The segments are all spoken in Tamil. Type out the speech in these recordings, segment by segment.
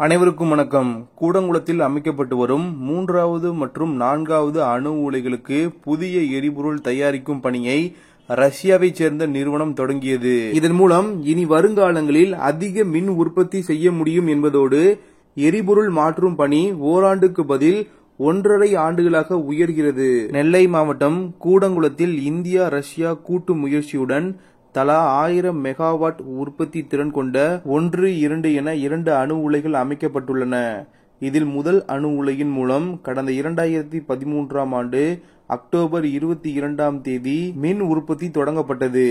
அனைவருக்கும் வணக்கம். கூடங்குளத்தில் அமைக்கப்பட்டு வரும் 3வது மற்றும் 4வது அணு உலைகளுக்கு புதிய எரிபொருள் தயாரிக்கும் பணியை ரஷ்யாவைச் சேர்ந்த நிறுவனம் தொடங்கியது. இதன் மூலம் இனி வருங்காலங்களில் அதிக மின் உற்பத்தி செய்ய முடியும் என்பதோடு எரிபொருள் மாற்றும் பணி ஓராண்டுக்கு பதில் 1.5 ஆண்டுகளாக உயர்கிறது. நெல்லை மாவட்டம் கூடங்குளத்தில் இந்தியா ரஷ்யா கூட்டு முயற்சியுடன் தலா 1000 மெகாவாட் உற்பத்தி திறன் கொண்ட 1, 2 என 2 அணு உலைகள் அமைக்கப்பட்டுள்ளன. இதில் முதல் அணு உலையின் மூலம் கடந்த 2013ஆம் ஆண்டு அக்டோபர் 22ஆம் தேதி மின் உற்பத்தி தொடங்கப்பட்டது.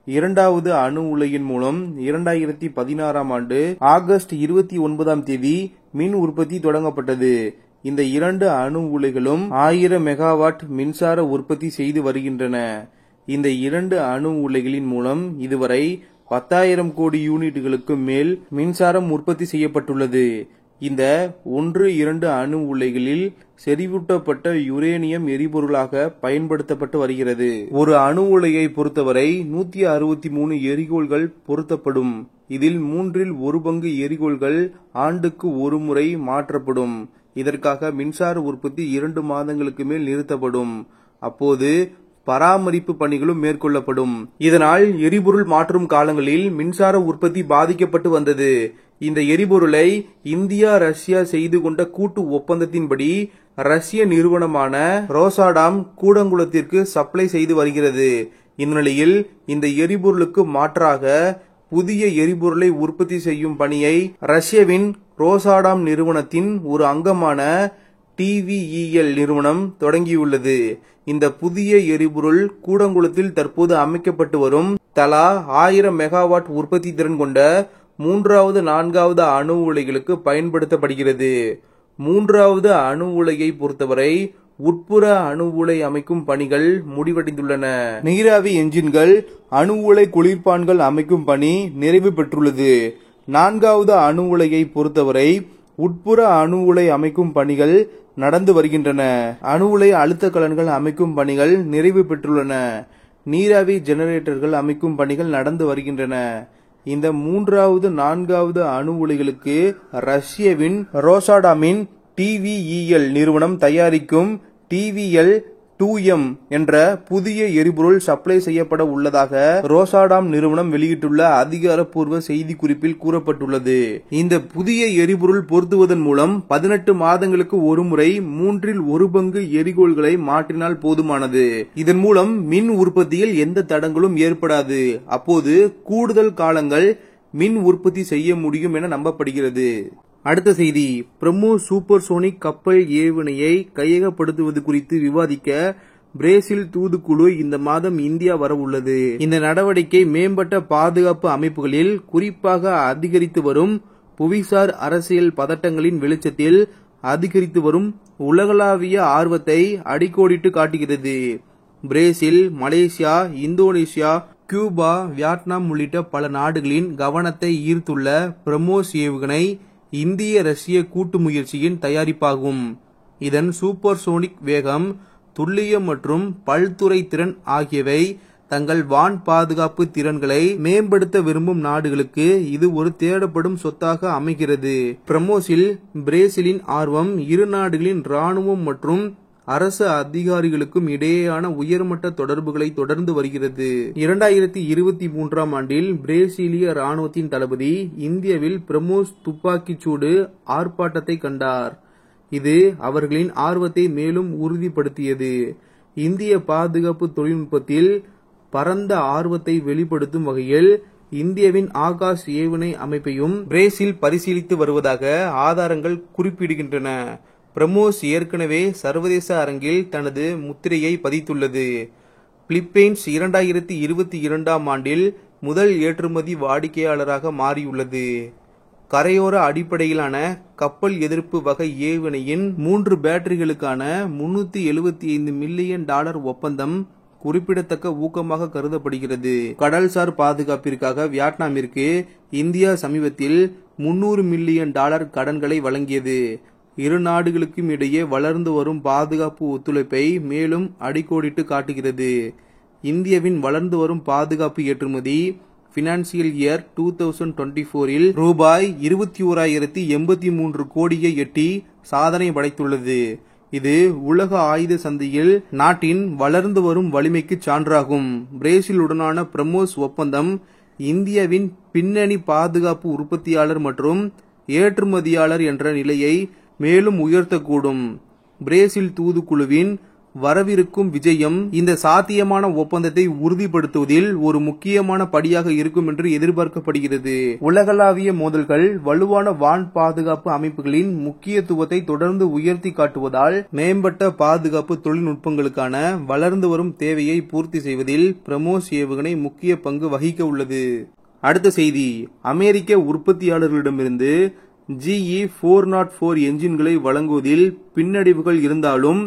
இரண்டாவது அணு உலையின் மூலம் 2016ஆம் ஆண்டு ஆகஸ்ட் 29ஆம் தேதி மின் உற்பத்தி தொடங்கப்பட்டது. இந்த 2 அணு உலைகளும் 1000 மெகாவாட் மின்சார உற்பத்தி செய்து வருகின்றன. இந்த 2 அணு உலைகளின் மூலம் இதுவரை 10,000 கோடி யூனிட்டுகளுக்கு மேல் மின்சாரம் உற்பத்தி செய்யப்பட்டுள்ளது. இந்த 1, 2 அணு உலைகளில் செறிவூட்டப்பட்ட யுரேனியம் எரிபொருளாக பயன்படுத்தப்பட்டு வருகிறது. ஒரு அணு உலையை பொறுத்தவரை 163 எரிகோள்கள் பொருத்தப்படும். இதில் 1/3 பங்கு எரிகோள்கள் ஆண்டுக்கு ஒரு முறை மாற்றப்படும். இதற்காக மின்சார உற்பத்தி 2 மாதங்களுக்கு மேல் நிறுத்தப்படும். அப்போது பராமரிப்பு பணிகளும் மேற்கொள்ளப்படும். இதனால் எரிபொருள் மாற்றும் காலங்களில் மின்சார உற்பத்தி பாதிக்கப்பட்டு வந்தது. இந்த எரிபொருளை இந்தியா ரஷ்யா செய்து கொண்ட கூட்டு ஒப்பந்தத்தின்படி ரஷ்ய நிறுவனமான ரோசாடாம் கூடங்குளத்திற்கு சப்ளை செய்து வருகிறது. இந்நிலையில் இந்த எரிபொருளுக்கு மாற்றாக புதிய எரிபொருளை உற்பத்தி செய்யும் பணியை ரஷ்யாவின் ரோசாடாம் நிறுவனத்தின் ஒரு அங்கமான TVEL நிறுவனம் தொடங்கியுள்ளது. இந்த புதிய எரிபொருள் கூடங்குளத்தில் தற்போது அமைக்கப்பட்டு வரும் தலா 1000 மெகாவாட் உற்பத்தி திறன் கொண்ட 3வது 4வது அணு உலைகளுக்கு பயன்படுத்தப்படுகிறது. 3வது அணு உலையை பொறுத்தவரை உட்புற அணு உலை அமைக்கும் பணிகள் முடிவடைந்துள்ளன. நீராவி என்ஜின்கள் அணு உலை குளிர்பான்கள் அமைக்கும் பணி நிறைவு பெற்றுள்ளது. 4வது அணு உலையை பொறுத்தவரை உட்புற அணு உலை அமைக்கும் பணிகள் நடந்து வருகின்றன. அணு உலை அழுத்த கலன்கள் அமைக்கும் பணிகள் நிறைவு பெற்றுள்ளன. நீராவி ஜெனரேட்டர்கள் அமைக்கும் பணிகள் நடந்து வருகின்றன. இந்த 3வது 4வது அணு உலைகளுக்கு ரஷ்யாவின் ரோசாடாமின் TVEL நிறுவனம் தயாரிக்கும் TVL-2M என்ற புதிய எரிபொருள் சப்ளை செய்யப்பட உள்ளதாக ரோசாடாம் நிறுவனம் வெளியிட்டுள்ள அதிகாரப்பூர்வ செய்திக்குறிப்பில் கூறப்பட்டுள்ளது. இந்த புதிய எரிபொருள் பொருத்துவதன் மூலம் 18 மாதங்களுக்கு ஒருமுறை 1/3 பங்கு எரிகோள்களை மாற்றினால் போதுமானது. இதன் மூலம் மின் உற்பத்தியில் எந்த தடங்களும் ஏற்படாது. அப்போது கூடுதல் காலங்கள் மின் உற்பத்தி செய்ய முடியும் என நம்பப்படுகிறது. அடுத்த செய்தி, பிரம்மோஸ் சூப்பர்சோனிக் கப்பல் ஏவுகணையை கையகப்படுத்துவது குறித்து விவாதிக்க பிரேசில் தூதுக்குழு இந்த மாதம் இந்தியா வர உள்ளது. இந்த நடவடிக்கை மேம்பட்ட பாதுகாப்பு அமைப்புகளில் குறிப்பாக அதிகரித்து வரும் புவிசார் அரசியல் பதட்டங்களின் வெளிச்சத்தில் அதிகரித்து வரும் உலகளாவிய ஆர்வத்தை அடிக்கோடிட்டு காட்டுகிறது. Brazil, Malaysia, Indonesia, Cuba, Vietnam உள்ளிட்ட பல நாடுகளின் கவனத்தை ஈர்த்துள்ள பிரம்மோஸ் ஏவுகணை இந்திய ரஷ்ய கூட்டு முயற்சியின் தயாரிப்பாகும். இதன் சூப்பர்சோனிக் வேகம், துல்லியம் மற்றும் பல்துறை திறன் ஆகியவை தங்கள் வான் பாதுகாப்பு திறன்களை மேம்படுத்த விரும்பும் நாடுகளுக்கு இது ஒரு தேடப்படும் சொத்தாக அமைகிறது. பிரம்மோஸில் பிரேசிலின் ஆர்வம் இரு நாடுகளின் ராணுவம் மற்றும் அரசு அதிகாரிகளுக்கும் இடையேயான உயர்மட்ட தொடர்புகளை தொடர்ந்து வருகிறது. 2023ஆம் ஆண்டில் பிரேசிலிய ராணுவத்தின் தளபதி இந்தியாவில் பிரம்மோஸ் துப்பாக்கிச்சூடு ஆர்ப்பாட்டத்தை கண்டார். இது அவர்களின் ஆர்வத்தை மேலும் உறுதிப்படுத்தியது. இந்திய பாதுகாப்பு தொழில்நுட்பத்தில் பரந்த ஆர்வத்தை வெளிப்படுத்தும் வகையில் இந்தியாவின் ஆகாஷ் ஏவுகணை அமைப்பையும் பிரேசில் பரிசீலித்து வருவதாக ஆதாரங்கள் குறிப்பிடுகின்றன. பிரம்மோஸ் ஏற்கனவே சர்வதேச அரங்கில் தனது முத்திரையை பதித்துள்ளது. பிலிப்பைன்ஸ் 2022ஆம் ஆண்டில் முதல் ஏற்றுமதி வாடிக்கையாளராக மாறியுள்ளது. கரையோர அடிப்படையிலான கப்பல் எதிர்ப்பு வகை ஏவுகணையின் 3 பேட்டரிகளுக்கான $375 மில்லியன் ஒப்பந்தம் குறிப்பிடத்தக்க ஊக்கமாக கருதப்படுகிறது. கடல்சார் பாதுகாப்பிற்காக வியட்நாமிற்கு இந்தியா சமீபத்தில் $300 மில்லியன் கடன்களை வழங்கியது. இரு நாடுகளுக்கும் இடையே வளர்ந்து வரும் பாதுகாப்பு ஒத்துழைப்பை மேலும் அடிக்கோடிட்டு காட்டுகிறது. இந்தியாவின் வளர்ந்து வரும் பாதுகாப்பு ஏற்றுமதி பினான்சியல் இயர் 2024 ரூபாய் 21,083 கோடியை எட்டி சாதனை படைத்துள்ளது. இது உலக ஆயுத சந்தையில் நாட்டின் வளர்ந்து வரும் வலிமைக்கு சான்றாகும். பிரேசிலுடனான பிரமோஸ் ஒப்பந்தம் இந்தியாவின் பின்னணி பாதுகாப்பு உற்பத்தியாளர் மற்றும் ஏற்றுமதியாளர் என்ற நிலையை மேலும் உயர்த்தக்கூடும். பிரேசில் தூதுக்குழுவின் வரவிருக்கும் விஜயம் இந்த சாத்தியமான ஒப்பந்தத்தை உறுதிப்படுத்துவதில் ஒரு முக்கியமான படியாக இருக்கும் என்று எதிர்பார்க்கப்படுகிறது. உலகளாவிய மோதல்கள் வலுவான வான் பாதுகாப்பு அமைப்புகளின் முக்கியத்துவத்தை தொடர்ந்து உயர்த்தி காட்டுவதால் மேம்பட்ட பாதுகாப்பு தொழில்நுட்பங்களுக்கான வளர்ந்து வரும் தேவையை பூர்த்தி செய்வதில் பிரமோஸ் ஏவுகணை முக்கிய பங்கு வகிக்க உள்ளது. அடுத்த செய்தி, அமெரிக்க உற்பத்தியாளர்களிடமிருந்து GE-404 என்ஜின்களை வழங்குவதில் பின்னடைவுகள் இருந்தாலும்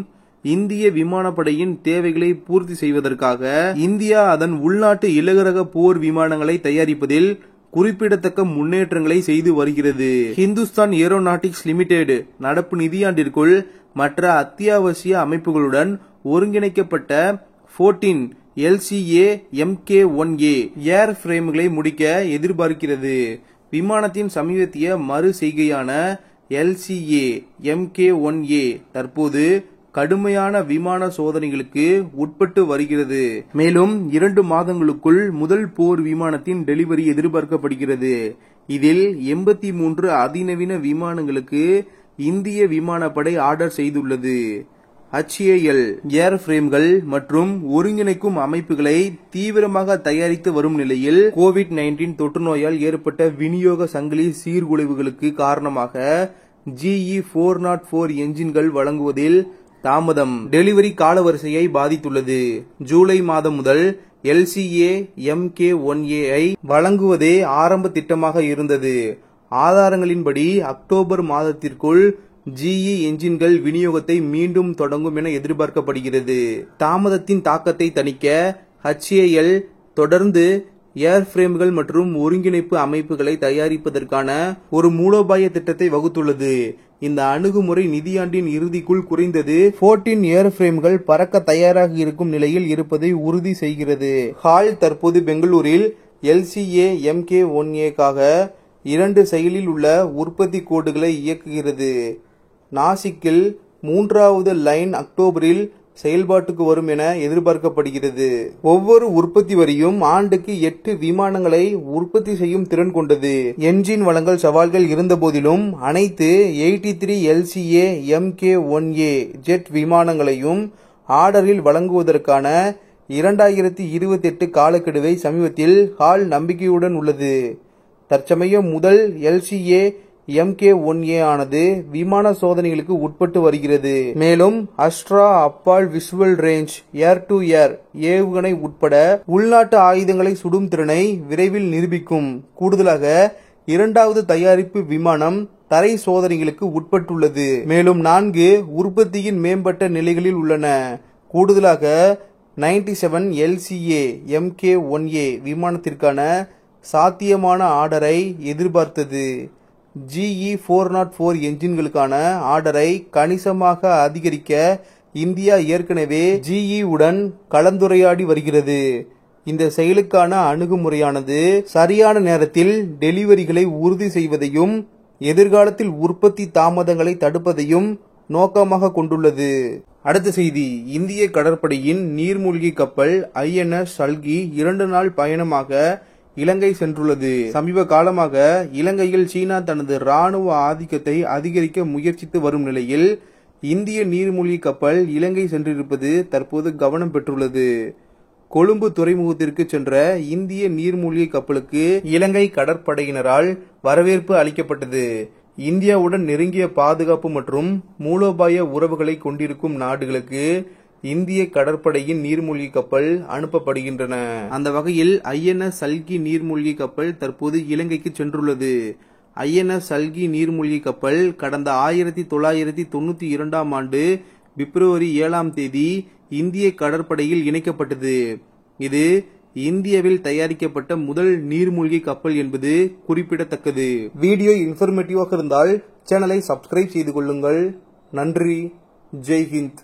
இந்திய விமானப்படையின் தேவைகளை பூர்த்தி செய்வதற்காக இந்தியா அதன் உள்நாட்டு இலகுரக போர் விமானங்களை தயாரிப்பதில் குறிப்பிடத்தக்க முன்னேற்றங்களை செய்து வருகிறது. ஹிந்துஸ்தான் ஏரோநாட்டிக்ஸ் லிமிடெட் நடப்பு நிதியாண்டிற்குள் மற்ற அத்தியாவசிய அமைப்புகளுடன் ஒருங்கிணைக்கப்பட்ட 14 LCA Mk-1A ஏர் பிரேம்களை முடிக்க எதிர்பார்க்கிறது. விமானத்தின் சமீபத்திய மறு செய்கையான LCA Mk-1A தற்போது கடுமையான விமான சோதனைகளுக்கு உட்பட்டு வருகிறது. மேலும் 2 மாதங்களுக்குள் முதல் போர் விமானத்தின் டெலிவரி எதிர்பார்க்கப்படுகிறது. இதில் 83 அதிநவீன விமானங்களுக்கு இந்திய விமானப்படை ஆர்டர் செய்துள்ளது. HAL ஏர் பிரேம்கள் மற்றும் ஒருங்கிணைக்கும் அமைப்புகளை தீவிரமாக தயாரித்து வரும் நிலையில் COVID-19 தொற்று நோயால் ஏற்பட்ட விநியோக சங்கிலி சீர்குலைவுகளுக்கு காரணமாக GE-404 என்ஜின்கள் வழங்குவதில் தாமதம் டெலிவரி காலவரிசையை பாதித்துள்ளது. ஜூலை மாதம் முதல் LCA Mk-1A ஐ வழங்குவதே ஆரம்ப திட்டமாக இருந்தது. ஆதாரங்களின்படி அக்டோபர் மாதத்திற்குள் GE என்ஜின்கள் விநியோகத்தை மீண்டும் தொடங்கும் என எதிர்பார்க்கப்படுகிறது. தாமதத்தின் தாக்கத்தை தணிக்க HAL தொடர்ந்து ஏர் பிரேம்கள் மற்றும் ஒருங்கிணைப்பு அமைப்புகளை தயாரிப்பதற்கான ஒரு மூலோபாய திட்டத்தை வகுத்துள்ளது. இந்த அணுகுமுறை நிதியாண்டின் இறுதிக்குள் குறைந்தது 14 ஏர் பிரேம்கள் பறக்க தயாராக இருக்கும் நிலையில் இருப்பதை உறுதி செய்கிறது. ஹால் தற்போது பெங்களூரில் LCA Mk-1A-க்காக 2 செயலில் உள்ள உற்பத்தி கோடுகளை இயக்குகிறது. நாசிக்கில் 3வது லைன் அக்டோபரில் செயல்பாட்டுக்கு வரும் என எதிர்பார்க்கப்படுகிறது. ஒவ்வொரு உற்பத்தி வரியும் ஆண்டுக்கு 8 விமானங்களை உற்பத்தி செய்யும் திறன் கொண்டது. என்ஜின் வழங்கல் சவால்கள் இருந்த போதிலும் அனைத்து 83 LCA Mk-1A ஜெட் விமானங்களையும் ஆர்டரில் வழங்குவதற்கான 2028 காலக்கெடுவை சமீபத்தில் ஹால் நம்பிக்கையுடன் உள்ளது. தற்சமயம் முதல் LCA Mk-1A ஆனது விமான சோதனைகளுக்கு உட்பட்டு வருகிறது. மேலும் அஸ்ட்ரா அப்பால் visual range air to air ஏவுகணை உட்பட உள்நாட்டு ஆயுதங்களை சுடும் திறனை விரைவில் நிரூபிக்கும். கூடுதலாக 2வது தயாரிப்பு விமானம் தரை சோதனைகளுக்கு உட்பட்டுள்ளது. மேலும் 4 உற்பத்தியின் மேம்பட்ட நிலைகளில் உள்ளன. கூடுதலாக 97 LCA Mk-1A விமானத்திற்கான சாத்தியமான ஆர்டரை எதிர்பார்த்தது. GE-404 என்ஜின்களுக்கான ஆர்டரை கணிசமாக அதிகரிக்க இந்தியா ஏற்கனவே GE உடன் கலந்துரையாடி வருகிறது. இந்த செயலுக்கான அணுகுமுறையானது சரியான நேரத்தில் டெலிவரிகளை உறுதி செய்வதையும் எதிர்காலத்தில் உற்பத்தி தாமதங்களை தடுப்பதையும் நோக்கமாக கொண்டுள்ளது. அடுத்த செய்தி, இந்திய கடற்படையின் நீர்மூழ்கி கப்பல் INS சல்கி 2 நாள் பயணமாக இலங்கை சென்றுள்ளது. சமீப காலமாக இலங்கையில் சீனா தனது ராணுவ ஆதிக்கத்தை அதிகரிக்க முயற்சித்து வரும் நிலையில் இந்திய நீர்மூழ்கி கப்பல் இலங்கை சென்றிருப்பது தற்போது கவனம் பெற்றுள்ளது. கொழும்பு துறைமுகத்திற்கு சென்ற இந்திய நீர்மூழ்கி கப்பலுக்கு இலங்கை கடற்படையினரால் வரவேற்பு அளிக்கப்பட்டது. இந்தியாவுடன் நெருங்கிய பாதுகாப்பு மற்றும் மூலோபாய உறவுகளை கொண்டிருக்கும் நாடுகளுக்கு இந்திய கடற்படையின் நீர்மூழ்கி கப்பல் அனுப்பப்படுகின்றன. அந்த வகையில் INS சல்கி நீர்மூழ்கி கப்பல் தற்போது இலங்கைக்கு சென்றுள்ளது. INS சல்கி நீர்மூழ்கி கப்பல் கடந்த 1992ஆம் ஆண்டு பிப்ரவரி 7ஆம் தேதி இந்திய கடற்படையில் இணைக்கப்பட்டது. இது இந்தியாவில் தயாரிக்கப்பட்ட முதல் நீர்மூழ்கி கப்பல் என்பது குறிப்பிடத்தக்கது. வீடியோ இன்ஃபர்மேட்டிவாக இருந்தால் சேனலை சப்ஸ்கிரைப் செய்து கொள்ளுங்கள். நன்றி. ஜெய் ஹிந்த்.